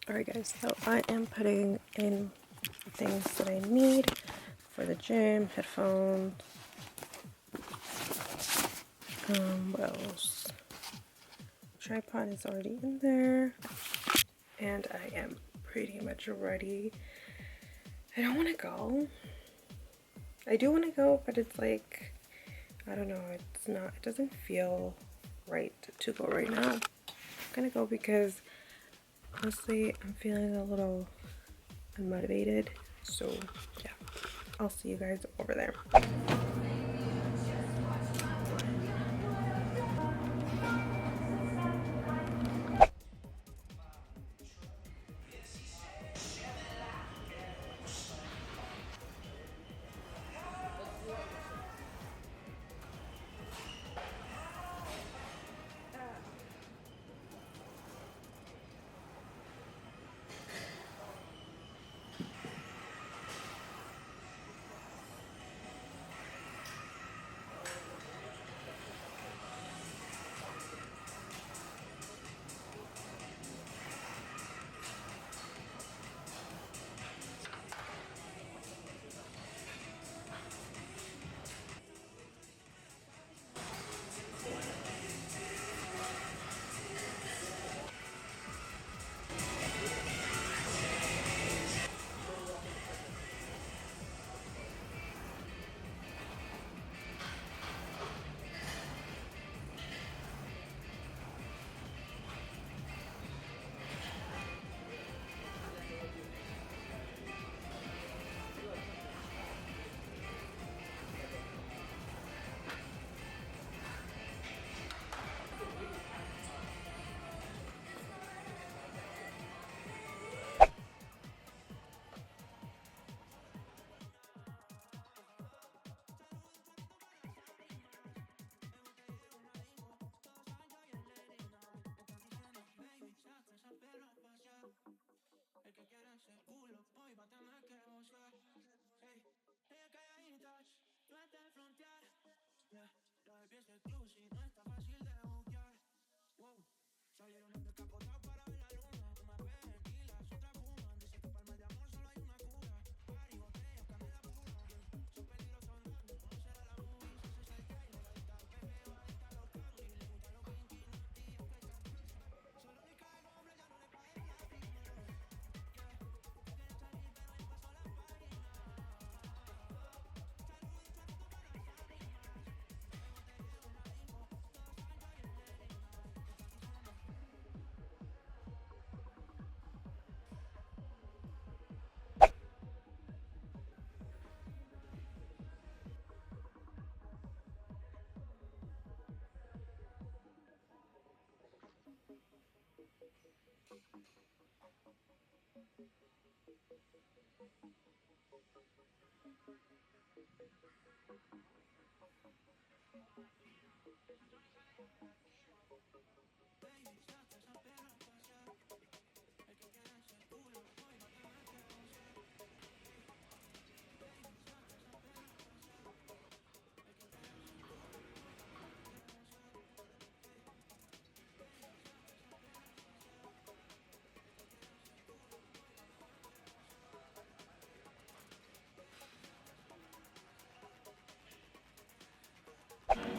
Alright guys, so I am putting in things that I need for the gym, headphones, what else? Tripod is already in there, and I am pretty much ready. I don't want to go. I do want to go, but it's like, I don't know, it doesn't feel right to go right now. I'm gonna go because honestly I'm feeling a little unmotivated, so yeah, I'll see you guys over there.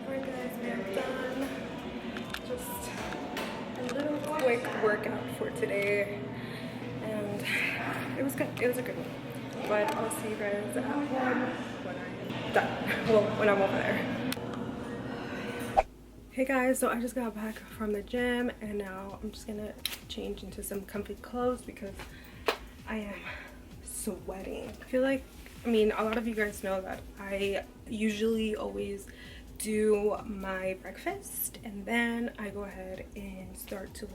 Alright guys, we are done. Just a little quick workout for today, and it was good. It was a good one. But I'll see you guys at home when I'm done. Well, when I'm over there. Hey guys, so I just got back from the gym, and now I'm just gonna change into some comfy clothes because I am sweating. I feel like, I mean, a lot of you guys know that I usually always do my breakfast and then I go ahead and start to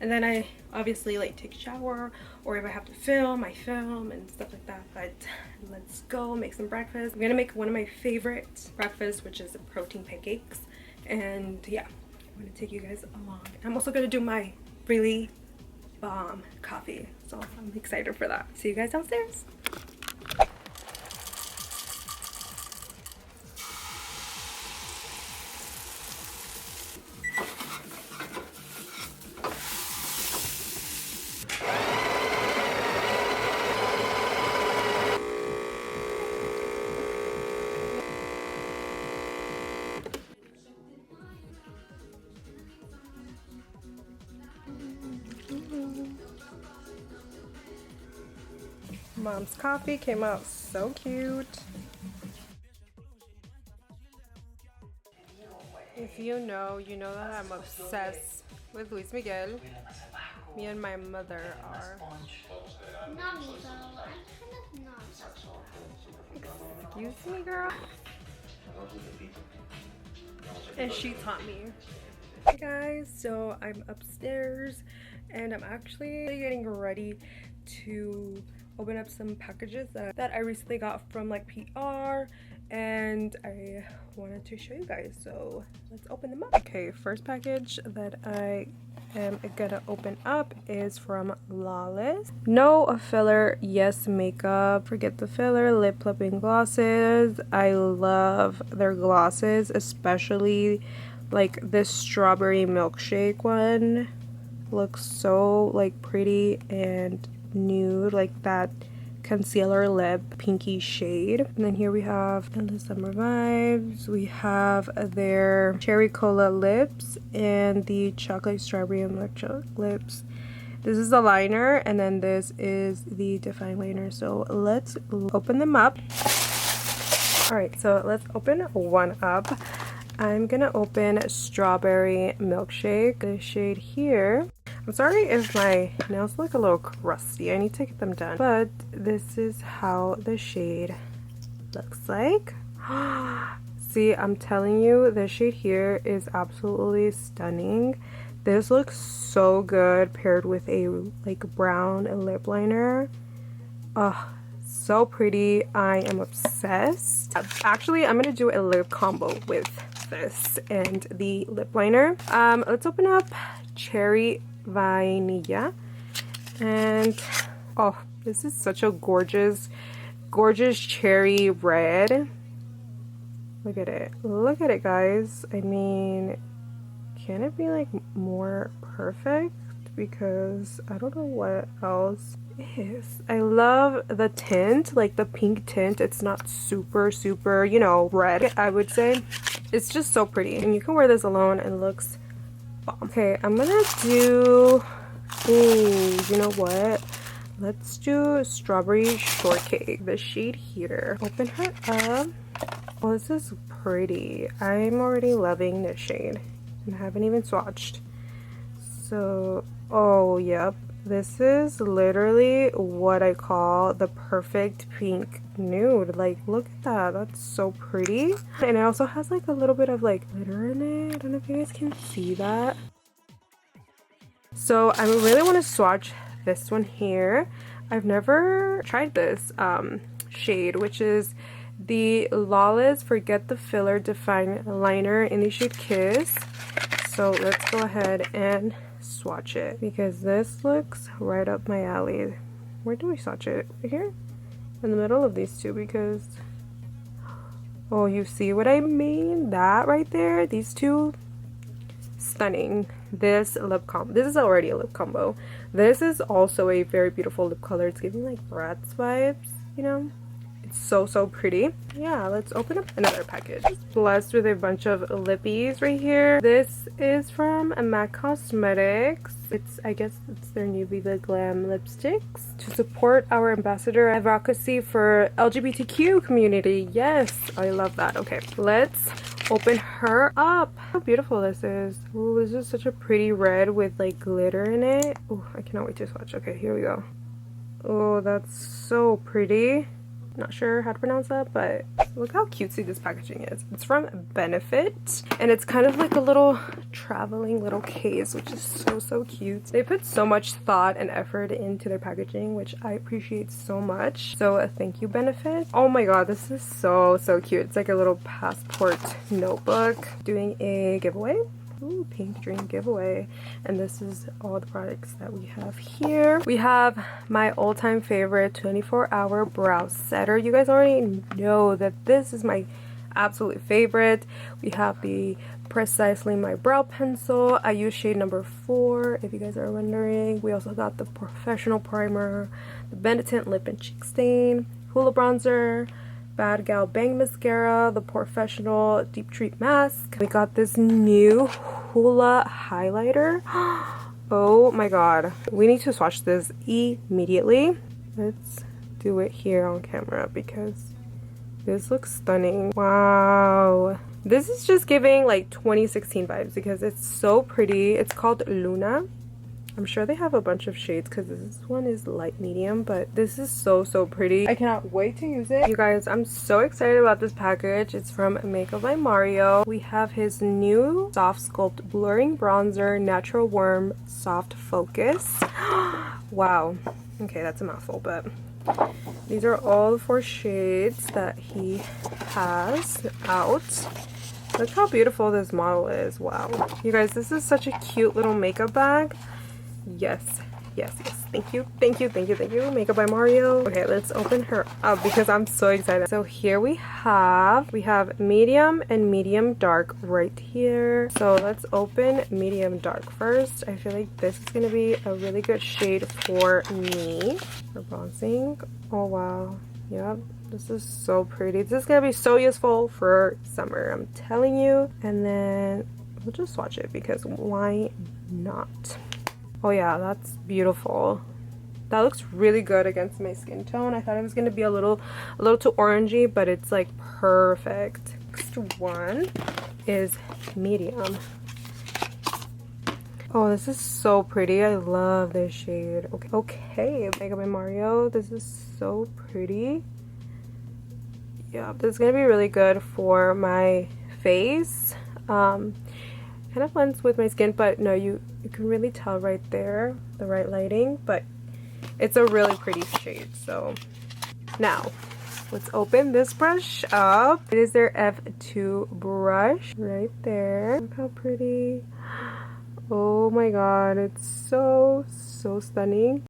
and then I obviously take a shower, or if I have to film, I film and stuff like that. But let's go make some breakfast. I'm gonna make one of my favorite breakfasts, which is protein pancakes. And yeah, I'm gonna take you guys along. I'm also gonna do my really bomb coffee, so I'm excited for that. See you guys downstairs. Mom's coffee came out so cute. If you know that I'm obsessed with Luis Miguel. Me and my mother are. Not me though. I'm kind of not. Excuse me, girl. And she taught me. Hey guys, so I'm upstairs and I'm actually getting ready to open up some packages that I recently got from like PR, and I wanted to show you guys, so let's open them up. Okay, first package that I am gonna open up is from Lawless. No filler, yes makeup. Forget the filler. Lip plumping glosses. I love their glosses, especially like this strawberry milkshake one. Looks so like pretty and nude, like that concealer lip pinky shade. And then here we have in the summer vibes, we have their cherry cola lips and the chocolate strawberry and milk lips. This is the liner, and then this is the define liner. So let's open them up. All right, so let's open one up. I'm gonna open strawberry milkshake, the shade here. I'm sorry if my nails look a little crusty. I need to get them done. But this is how the shade looks like. See, I'm telling you, the shade here is absolutely stunning. This looks so good paired with a like brown lip liner. Oh, so pretty. I am obsessed. Actually, I'm gonna do a lip combo with this and the lip liner. Let's open up Cherry Vanilla, and oh, this is such a gorgeous cherry red. Look at it guys. I mean, can it be like more perfect? Because I don't know what else is. I love the tint, like the pink tint. It's not super you know, red, I would say. It's just so pretty, and you can wear this alone and it looks bomb. Okay, I'm gonna do, ooh, you know what? Let's do strawberry shortcake, the shade here. Open her up. Oh, this is pretty. I'm already loving this shade and I haven't even swatched. So, oh, yep. This is literally what I call the perfect pink nude. Like, look at that. That's so pretty. And it also has like a little bit of like glitter in it. I don't know if you guys can see that. So I really want to swatch this one here. I've never tried this shade, which is the Lawless Forget the Filler Define Liner in the shade Kiss. So let's go ahead and swatch it, because this looks right up my alley. Where do we swatch it? Right here? In the middle of these two, because oh, you see what I mean? That right there, these two, stunning. This lip combo, this is already a lip combo. This is also a very beautiful lip color. It's giving like Bratz vibes, you know? So pretty. Yeah, let's open up another package. Blessed with a bunch of lippies right here. This is from MAC Cosmetics. I guess it's their new Viva Glam lipsticks to support our ambassador advocacy for LGBTQ community. Yes, I love that. Okay, let's open her up. How beautiful this is. Ooh, this is such a pretty red with like glitter in it. Oh, I cannot wait to swatch. Okay, here we go. Oh, that's so pretty. Not sure how to pronounce that, but look how cutesy this packaging is. It's from Benefit, and it's kind of like a little traveling little case, which is so cute. They put so much thought and effort into their packaging, which I appreciate so much. So thank you, Benefit. Oh my god, this is so cute. It's like a little passport notebook. Doing a giveaway. Ooh, pink dream giveaway. And this is all the products that we have here. We have my all-time favorite 24-hour brow setter. You guys already know that this is my absolute favorite. We have the Precisely My Brow Pencil. I use shade number 4, if you guys are wondering. We also got the Professional Primer, the Benetint Lip and Cheek Stain, Hoola Bronzer, Bad Gal Bang Mascara, the Professional Deep Treat Mask. We got this new Hoola highlighter. Oh my god. We need to swatch this immediately. Let's do it here on camera because this looks stunning. Wow. This is just giving like 2016 vibes because it's so pretty. It's called Luna. I'm sure they have a bunch of shades because this one is light medium, but this is so pretty. I cannot wait to use it. You guys, I'm so excited about this package. It's from Makeup by Mario. We have his new Soft Sculpt Blurring Bronzer Natural Warm Soft Focus. Wow. Okay, that's a mouthful, but these are all the 4 shades that he has out. Look how beautiful this model is. Wow. You guys, this is such a cute little makeup bag. Yes, yes, yes. Thank you, thank you, thank you, thank you. Makeup by Mario. Okay, let's open her up because I'm so excited. So here we have medium and medium dark right here. So let's open medium dark first. I feel like this is gonna be a really good shade for me for bronzing. Oh wow, yep. This is so pretty. This is gonna be so useful for summer, I'm telling you. And then we'll just swatch it because why not? Oh yeah, that's beautiful. That looks really good against my skin tone. I thought it was gonna be a little too orangey, but it's like perfect. Next one is medium. Oh, this is so pretty. I love this shade. Okay, Makeup by Mario. This is so pretty. Yeah, this is gonna be really good for my face. Kind of blends with my skin, but no, you can really tell right there, the right lighting, but it's a really pretty shade. So now let's open this brush up. It is their F2 brush right there. Look how pretty. Oh my god, it's so stunning.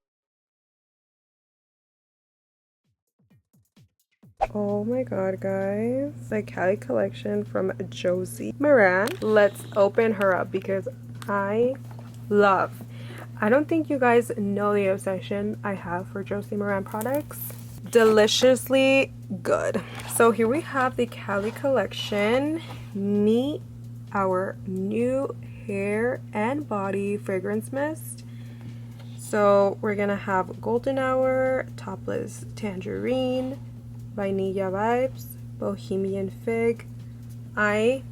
Oh my god, guys, the Cali collection from Josie Moran. Let's open her up because I don't think you guys know the obsession I have for Josie Moran products. Deliciously good. So here we have the Cali collection. Meet our new hair and body fragrance mist. So we're gonna have Golden Hour, Topless Tangerine, Vanilla Vibes, Bohemian Fig. I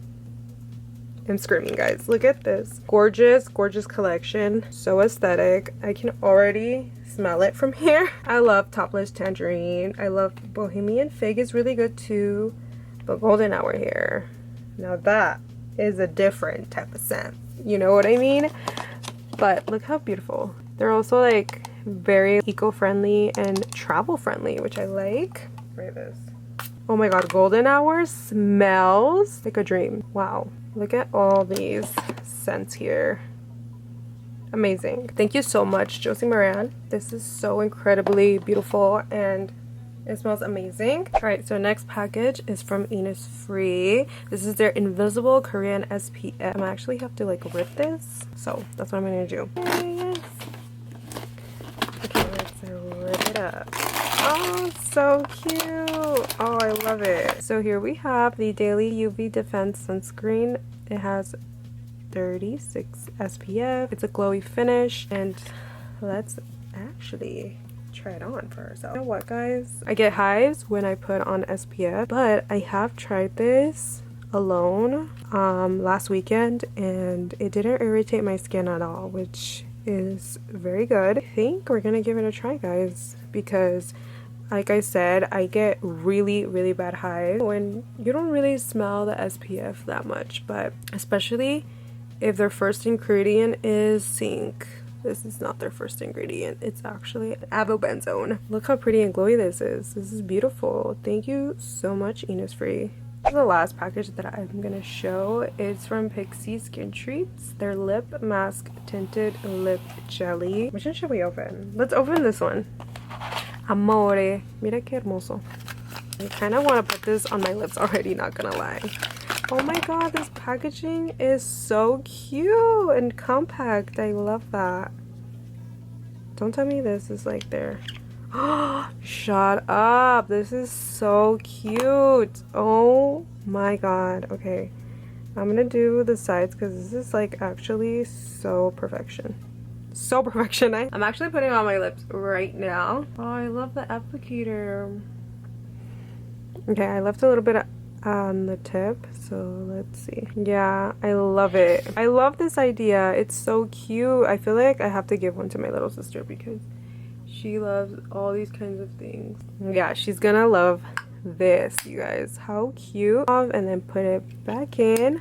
am screaming, guys. Look at this. Gorgeous collection. So aesthetic. I can already smell it from here. I love Topless Tangerine. I love Bohemian Fig is really good too. But Golden Hour here. Now that is a different type of scent. You know what I mean? But look how beautiful. They're also like very eco-friendly and travel-friendly, which I like. Try this. Oh my god, Golden Hour smells like a dream. Wow, look at all these scents here. Amazing. Thank you so much, Josie Moran. This is so incredibly beautiful and it smells amazing. All right, so next package is from Innisfree. This is their Invisible Korean SPF. I actually have to like rip this, so that's what I'm gonna do. Yes. Okay, let's rip it up. Oh, so cute. Oh, I love it. So here we have the Daily UV Defense Sunscreen. It has 36 SPF. It's a glowy finish, and let's actually try it on for ourselves. You know what, guys? I get hives when I put on SPF, but I have tried this alone last weekend, and it didn't irritate my skin at all, which is very good. I think we're gonna give it a try, guys, because like I said, I get really bad hives when you don't really smell the SPF that much, but especially if their first ingredient is zinc. This is not their first ingredient. It's actually avobenzone. Look how pretty and glowy this is. This is beautiful. Thank you so much, Innisfree. The last package that I'm gonna show is from Pixie Skin Treats. Their lip mask tinted lip jelly. Which one should we open? Let's open this one. Amore, mira que hermoso. I kind of want to put this on my lips already, not gonna lie. Oh my god, this packaging is so cute and compact. I love that. Don't tell me this is like their... Shut up. This is so cute. Oh my god. Okay, I'm gonna do the sides because this is like actually so perfection. so perfectionist. I'm actually putting on my lips right now. Oh, I love the applicator. Okay, I left a little bit on the tip, so let's see. Yeah, I love it. I love this idea. It's so cute. I feel like I have to give one to my little sister because she loves all these kinds of things. Yeah, she's gonna love this, you guys. How cute. And then put it back in.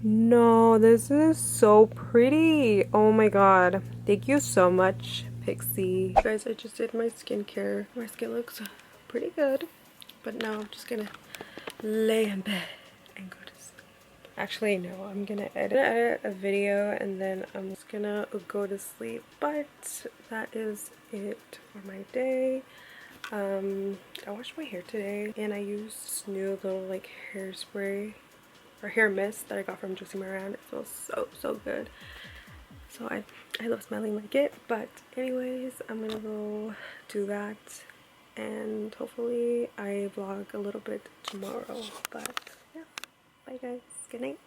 No, this is so pretty. Oh my god. Thank you so much, Pixie. You guys, I just did my skincare. My skin looks pretty good. But now I'm just gonna lay in bed and go to sleep. Actually, no, I'm gonna edit a video and then I'm just gonna go to sleep. But that is it for my day. I washed my hair today and I used this new little like hairspray or hair mist that I got from Josie Moran. It smells so good. So I love smelling like it. But anyways, I'm gonna go do that. And hopefully I vlog a little bit tomorrow. But yeah, bye guys, good night.